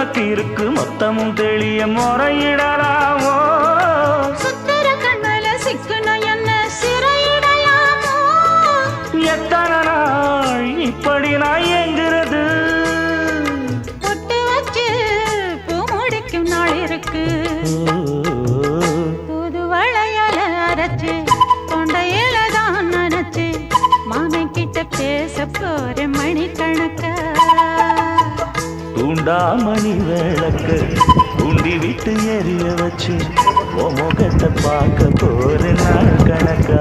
உனக்கு இருக்கு மொத்தமும் தெளிய முறையிடலாமோ சுத்தர கண்ணல சிக்குன என்ன சிறையிடலாமோ எத்தனை நாள் இப்படி நான் எங்கிறது பொட்டு வச்சு பூ முடிக்கும் நாள் இருக்கு புது வளையல அரைச்சு தொண்டையில தான் நினைச்சு மாமன் கிட்ட பேச போற மணிக்கணக்க தூண்டாமணி விளக்கு தூண்டி விட்டு எரிய வச்சு உன் முகத்தை பார்க்க போற நாள் கணக்கா